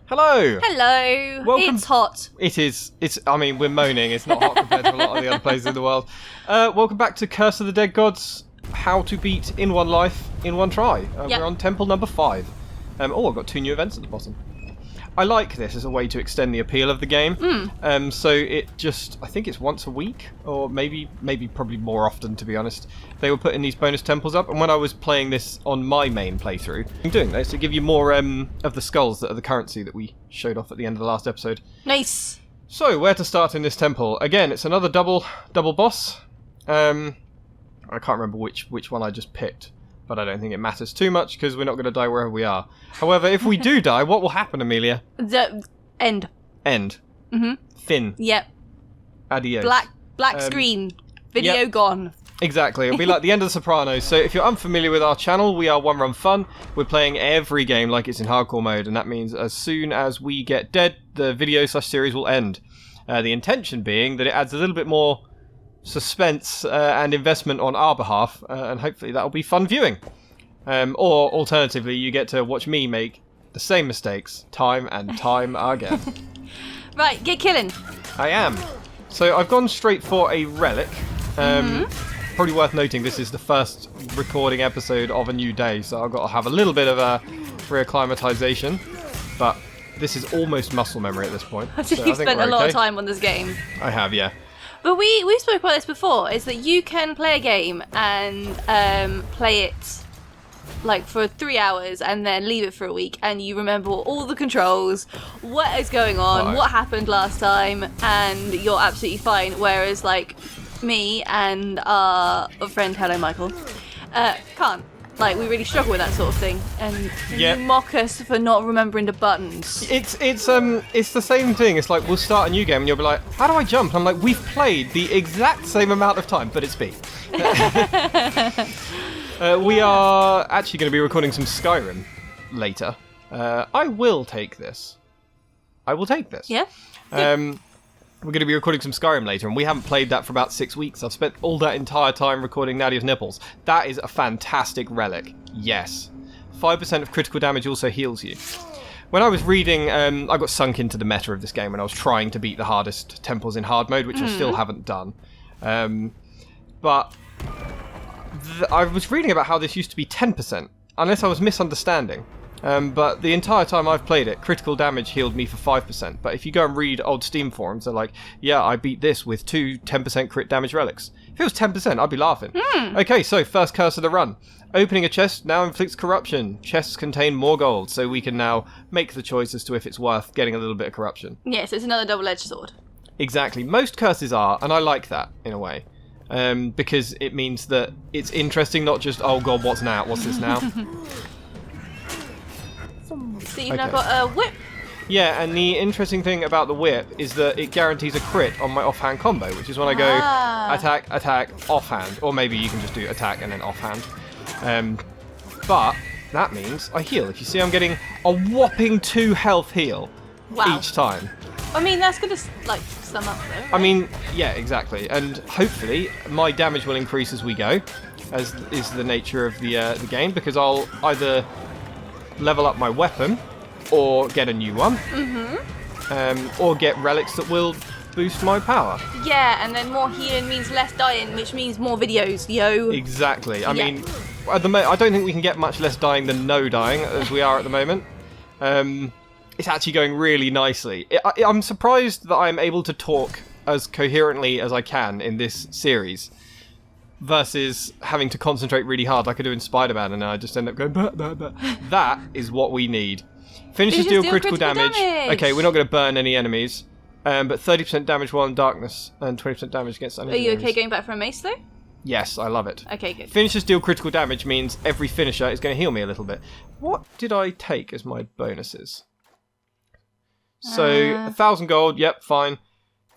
Hello! Hello! Welcome. It's hot. It is. I mean, we're moaning. It's not hot compared to a lot of the other places in the world. Welcome back to Curse of the Dead Gods. How to beat in one life, in one try. Yep. We're on Temple number 5. I've got 2 new events at the bottom. I like this as a way to extend the appeal of the game. So it just, I think it's once a week, or maybe probably more often, to be honest. They were putting these bonus temples up, and when I was playing this on my main playthrough, I'm doing this to give you more of the skulls that are the currency that we showed off at the end of the last episode. Nice. So, where to start in this temple? Again, it's another double boss. I can't remember which one I just picked, but I don't think it matters too much because we're not going to die wherever we are. However, if we do die, what will happen, Amelia? The end. End. Mm-hmm. Fin. Yep. Adios. Black screen. Video yep. gone. Exactly. It'll be like the end of The Sopranos. So if you're unfamiliar with our channel, we are One Run Fun. We're playing every game like it's in hardcore mode, and that means as soon as we get dead, the video/series will end. The intention being that it adds a little bit more suspense and investment on our behalf, and hopefully that'll be fun viewing. Or alternatively, you get to watch me make the same mistakes time and time again. Right, get killing. I am. So I've gone straight for a relic. Probably worth noting this is the first recording episode of a new day, so I've got to have a little bit of a reacclimatization, but this is almost muscle memory at this point. I think you've spent a lot of time on this game. I have, yeah. But we spoke about this before, is that you can play a game and play it like for 3 hours and then leave it for a week and you remember all the controls, what is going on, what happened last time, and you're absolutely fine. Whereas like me and our friend, hello Michael, can't. Like, we really struggle with that sort of thing, and you mock us for not remembering the buttons. It's the same thing. It's like, we'll start a new game and you'll be like, how do I jump? And I'm like, we've played the exact same amount of time, but it's B. We are actually going to be recording some Skyrim later. I will take this. Yeah? We're going to be recording some Skyrim later, and we haven't played that for about 6 weeks. I've spent all that entire time recording Nadia's nipples. That is a fantastic relic. Yes. 5% of critical damage also heals you. When I was reading, I got sunk into the meta of this game when I was trying to beat the hardest temples in hard mode, which I still haven't done. But I was reading about how this used to be 10%, unless I was misunderstanding. But the entire time I've played it, critical damage healed me for 5%. But if you go and read old Steam forums, they're like, yeah, I beat this with 2 10% crit damage relics. If it was 10%, I'd be laughing. Okay, so first curse of the run. Opening a chest now inflicts corruption. Chests contain more gold, so we can now make the choice as to if it's worth getting a little bit of corruption. Yes, it's another double-edged sword. Exactly. Most curses are, and I like that, in a way. Because it means that it's interesting, not just, oh god, what's this now? So you've now got a whip. Yeah, and the interesting thing about the whip is that it guarantees a crit on my offhand combo, which is when I go attack, offhand, or maybe you can just do attack and then offhand. But that means I heal. If you see, I'm getting a whopping 2 health heal each time. I mean, that's going to like sum up though. Right? I mean, yeah, exactly. And hopefully my damage will increase as we go, as is the nature of the game, because I'll either level up my weapon, or get a new one, or get relics that will boost my power. Yeah, and then more healing means less dying, which means more videos, yo. Exactly. I mean, at the I don't think we can get much less dying than no dying, as we are at the moment. It's actually going really nicely. I'm surprised that I'm able to talk as coherently as I can in this series, versus having to concentrate really hard like I do in Spider-Man, and I just end up going, bah, bah, bah. That is what we need. Finishers deal critical damage. Okay, we're not going to burn any enemies, but 30% damage while in darkness, and 20% damage against enemies. Are you okay going back for a mace, though? Yes, I love it. Okay, good. Finishers deal critical damage means every finisher is going to heal me a little bit. What did I take as my bonuses? So, 1,000 gold, yep, fine.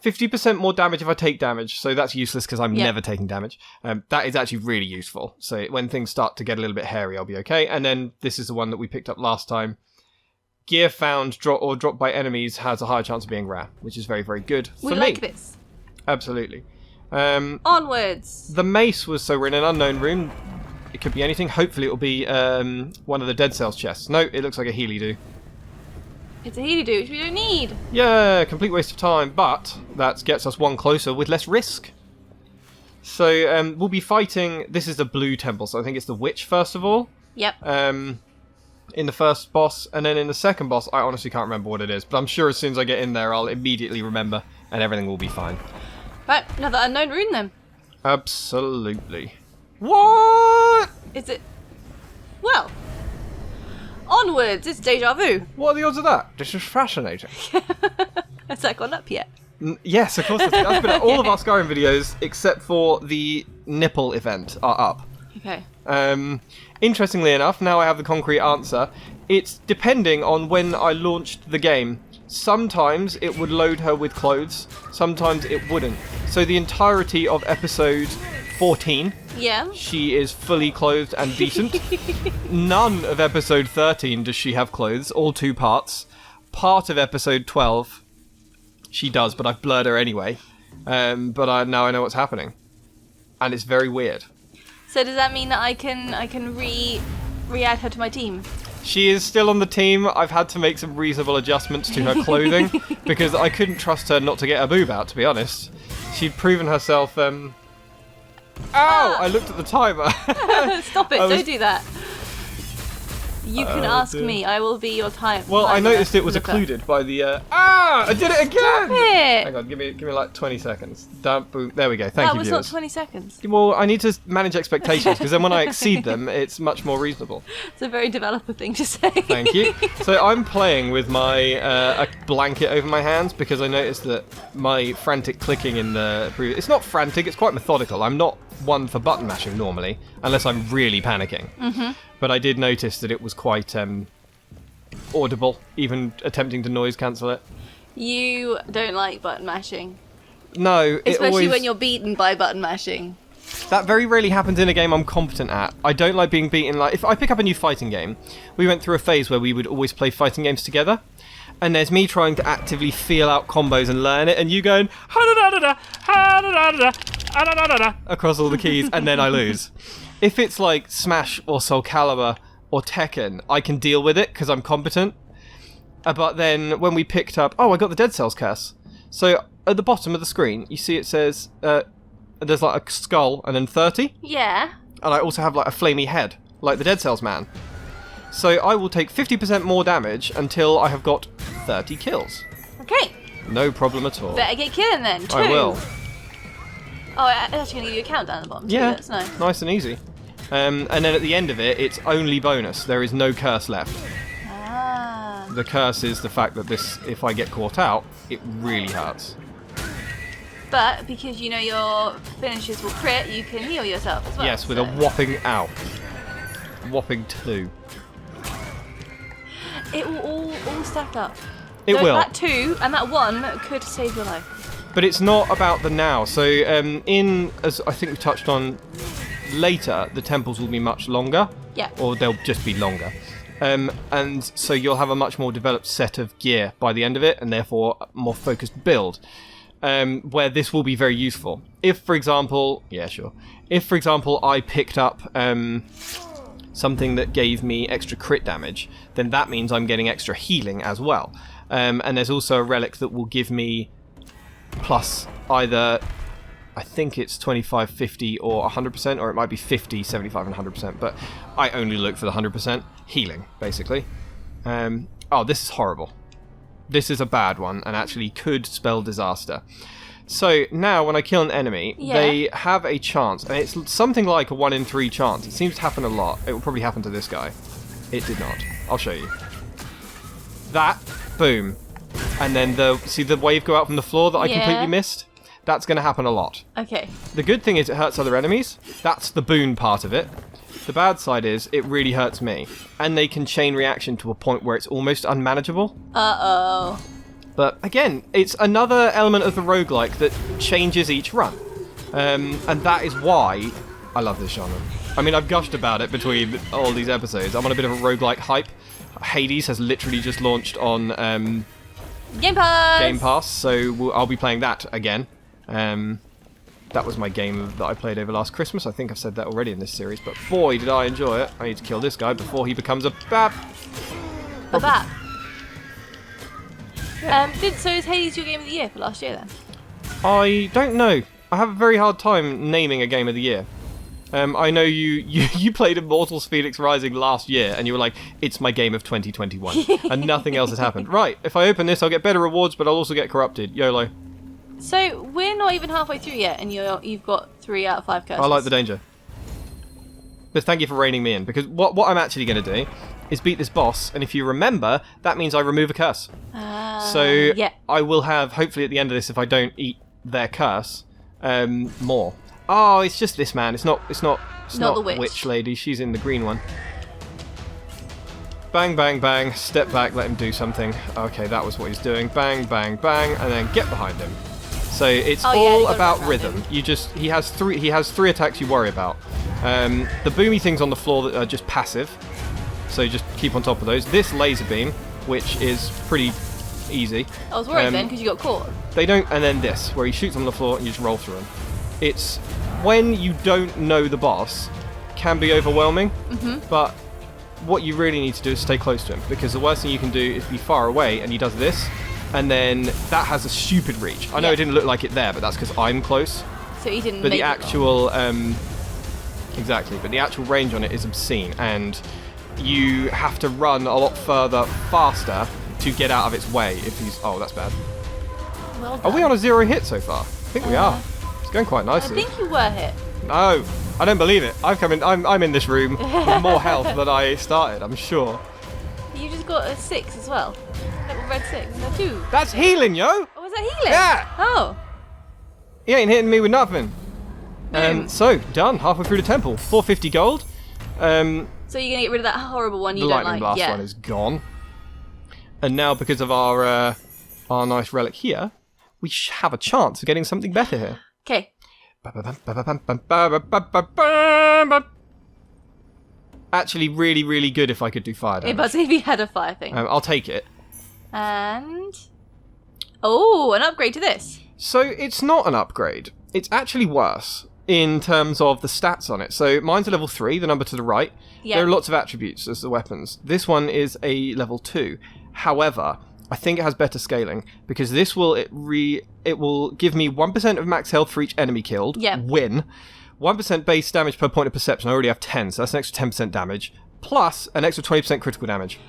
50% more damage if I take damage, so that's useless because I'm never taking damage. That is actually really useful. So when things start to get a little bit hairy, I'll be okay. And then this is the one that we picked up last time. Gear found dropped by enemies has a higher chance of being rare, which is very, very good for me. We like this. Absolutely. Onwards. The mace was, so we're in an unknown room. It could be anything. Hopefully it'll be one of the Dead Cells chests. No, it looks like a Healy-do. It's a healy do, which we don't need. Yeah, complete waste of time, but that gets us one closer with less risk. So we'll be fighting. This is the blue temple, so I think it's the witch first of all. Yep. In the first boss, and then in the second boss, I honestly can't remember what it is, but I'm sure as soon as I get in there, I'll immediately remember, and everything will be fine. Right, another unknown rune then. Absolutely. What? Is it? Well, onwards. It's deja vu. What are the odds of that? This is fascinating. Has that gone up yet? Yes, of course. That's been all of our Skyrim videos, except for the nipple event, are up. Okay. Interestingly enough, now I have the concrete answer. It's depending on when I launched the game. Sometimes it would load her with clothes, sometimes it wouldn't. So the entirety of episode 14, Yeah. she is fully clothed and decent. None of episode 13 does she have clothes, all 2 parts. Part of episode 12, she does, but I've blurred her anyway. But now I know what's happening. And it's very weird. So does that mean that I can re-add her to my team? She is still on the team. I've had to make some reasonable adjustments to her clothing because I couldn't trust her not to get her boob out, to be honest. She'd proven herself... Ow! I looked at the timer. Stop it, don't do that. You can ask me, I will be your time. Well, I noticed it was occluded by the... I did it again! Stop it! Hang on, give me like 20 seconds. Boom. There we go, thank That you, was viewers. not 20 seconds. Well, I need to manage expectations because then when I exceed them, it's much more reasonable. It's a very developer thing to say. Thank you. So I'm playing with my a blanket over my hands because I noticed that my frantic clicking in the previous... It's not frantic, it's quite methodical. I'm not one for button mashing normally, unless I'm really panicking. Mm-hmm. But I did notice that it was quite audible, even attempting to noise cancel it. You don't like button mashing. No, Especially when you're beaten by button mashing. That very rarely happens in a game I'm competent at. I don't like being beaten. Like, if I pick up a new fighting game, we went through a phase where we would always play fighting games together. And there's me trying to actively feel out combos and learn it, and you going across all the keys, and then I lose. If it's like Smash or Soul Calibur or Tekken, I can deal with it because I'm competent. But then when we picked up, I got the Dead Cells curse. So at the bottom of the screen, you see it says there's like a skull and then 30. Yeah. And I also have like a flamey head, like the Dead Cells man. So I will take 50% more damage until I have got 30 kills. Okay. No problem at all. Better get killing then. 2. I will. Oh, it's actually going to give you a countdown at the bottom. Yeah, That's nice. Nice and easy. And then at the end of it, it's only bonus. There is no curse left. Ah. The curse is the fact that this, if I get caught out, it really hurts. But because you know your finishes will crit, you can heal yourself as well. Yes, with a whopping whopping 2. It will all stack up. It will. That 2 and that 1 could save your life. But it's not about the now. So as I think we touched on later, the temples will be much longer. Yeah. Or they'll just be longer. And so you'll have a much more developed set of gear by the end of it, and therefore a more focused build. Where this will be very useful. If, for example, I picked up something that gave me extra crit damage, then that means I'm getting extra healing as well. And there's also a relic that will give me plus either, I think it's 25, 50 or 100%, or it might be 50, 75 and 100%, but I only look for the 100% healing, basically. This is horrible. This is a bad one, and actually could spell disaster. So now when I kill an enemy, they have a chance, and it's something like a 1 in 3 chance. It seems to happen a lot. It will probably happen to this guy. It did not. I'll show you. That, boom. And then see the wave go out from the floor that I completely missed? That's going to happen a lot. Okay. The good thing is it hurts other enemies. That's the boon part of it. The bad side is it really hurts me. And they can chain reaction to a point where it's almost unmanageable. Uh-oh. But again, it's another element of the roguelike that changes each run. And that is why I love this genre. I mean, I've gushed about it between all these episodes. I'm on a bit of a roguelike hype. Hades has literally just launched on Game Pass! So I'll be playing that again. That was my game that I played over last Christmas. I think I've said that already in this series, but boy, did I enjoy it. I need to kill this guy before he becomes a bap. A bap. So is Hades your game of the year for last year then? I don't know. I have a very hard time naming a game of the year. I know you played Immortals Phoenix Rising last year, and you were like, it's my game of 2021, and nothing else has happened. Right, if I open this, I'll get better rewards, but I'll also get corrupted. YOLO. So we're not even halfway through yet, and you've got 3 out of 5 curses. I like the danger. But thank you for reining me in, because what I'm actually going to do is beat this boss, and if you remember, that means I remove a curse. So yeah. I will have, hopefully at the end of this, if I don't eat their curse, more. Oh, it's just this man. It's not the witch lady. She's in the green one. Bang, bang, bang. Step back, let him do something. Okay, that was what he's doing. Bang, bang, bang, and then get behind him. So it's all about rhythm. He has three attacks you worry about. The boomy things on the floor that are just passive. So just keep on top of those. This laser beam, which is pretty easy. I was worried then because you got caught. They don't, and then this, where he shoots on the floor and you just roll through him. It's when you don't know the boss, can be overwhelming, but what you really need to do is stay close to him, because the worst thing you can do is be far away and he does this, and then that has a stupid reach. I know it didn't look like it there, but that's because I'm close. So he didn't. But the actual, exactly, but the actual range on it is obscene, and you have to run a lot faster to get out of its way if he's. Oh, that's bad. Well done. Are we on a 0 hit so far? I think we are. It's going quite nicely. I think you were hit. No, I don't believe it. I'm in this room with more health than I started, I'm sure. You just got a 6 as well. Little red 6. No, 2. That's healing, yo! Oh, was that healing? Yeah! Oh. He ain't hitting me with nothing. Boom. So, done. Halfway through the temple. 450 gold. So you're going to get rid of that horrible one you the don't lightning like? blast one is gone. And now, because of our nice relic here, we have a chance of getting something better here. Okay. Actually, really, really good if I could do fire damage. But if you had a fire thing. I'll take it. And... Oh, an upgrade to this. So it's not an upgrade. It's actually worse in terms of the stats on it. So mine's a level 3, the number to the right. Yeah. There are lots of attributes as the weapons. This one is a level 2. However, I think it has better scaling, because this will it will give me 1% of max health for each enemy killed. Yeah. Win. 1% base damage per point of perception. I already have 10, so that's an extra 10% damage. Plus an extra 20% critical damage.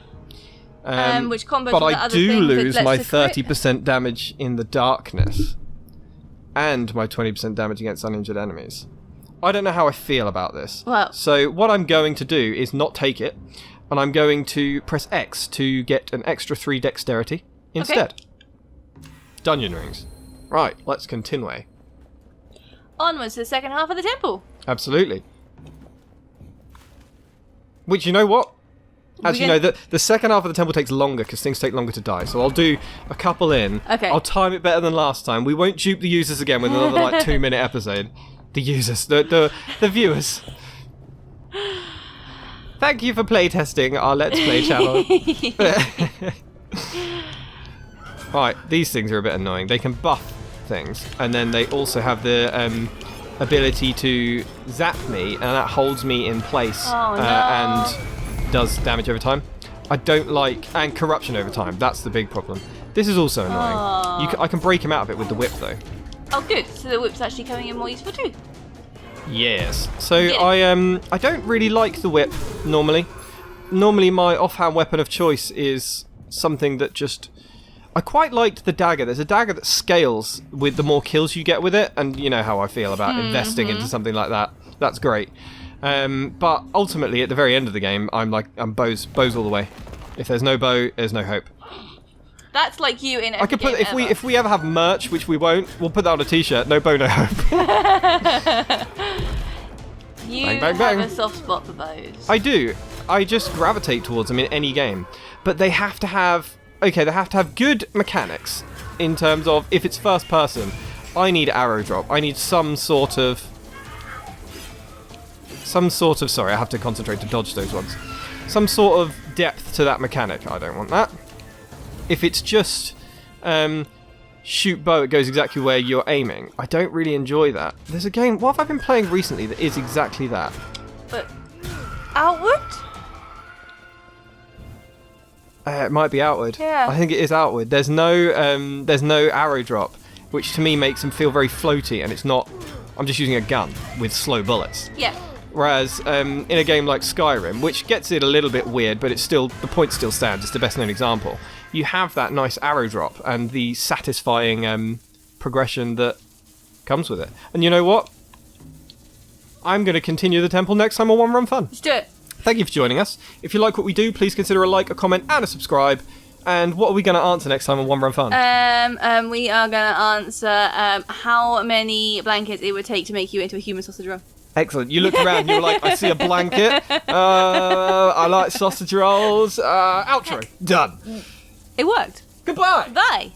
Which combos but with the I other do thing that lose lets my us crit. 30% damage in the darkness. And my 20% damage against uninjured enemies. I don't know how I feel about this. Well. So what I'm going to do is not take it. And I'm going to press X to get an extra 3 dexterity instead. Okay. Dungeon rings. Right, let's continue. Onwards to the second half of the temple. Absolutely. Which, you know what? Actually, no, the second half of the temple takes longer because things take longer to die. So I'll do a couple in. Okay. I'll time it better than last time. We won't dupe the users again with another 2-minute episode. The users, the viewers. Thank you for playtesting our Let's Play channel. Right, these things are a bit annoying. They can buff things, and then they also have the ability to zap me, and that holds me in place and does damage over time. I don't like... and corruption over time. That's the big problem. This is also annoying. I can break him out of it with the whip, though. Oh, good. So the whip's actually coming in more useful too. Yes. So I don't really like the whip normally. Normally my offhand weapon of choice is something that just... I quite liked the dagger. There's a dagger that scales with the more kills you get with it, and you know how I feel about investing into something like that. That's great. But ultimately, at the very end of the game, I'm bows all the way. If there's no bow, there's no hope. That's like you in every I could put game if we ever have merch, which we won't, we'll put that on a t-shirt. No bow, no hope. You bang, bang, bang. have a soft spot for bows. I do. I just gravitate towards them in any game, but they have to have good mechanics in terms of if it's first person. I need arrow drop. I need some sort of. Sorry, I have to concentrate to dodge those ones. Some sort of depth to that mechanic. I don't want that. If it's just shoot bow, it goes exactly where you're aiming. I don't really enjoy that. There's a game. What have I been playing recently that is exactly that? But outward? It might be outward. Yeah. I think it is outward. There's no arrow drop, which to me makes them feel very floaty, and it's not. I'm just using a gun with slow bullets. Yeah. Whereas in a game like Skyrim, which gets it a little bit weird, but the point still stands. It's the best known example. You have that nice arrow drop and the satisfying progression that comes with it. And you know what? I'm going to continue the temple next time on One Run Fun. Let's do it. Thank you for joining us. If you like what we do, please consider a like, a comment, and a subscribe. And what are we going to answer next time on One Run Fun? We are going to answer how many blankets it would take to make you into a human sausage roll. Excellent. You looked around and you were like, I see a blanket. I like sausage rolls. Outro. Done. It worked. Goodbye. Bye.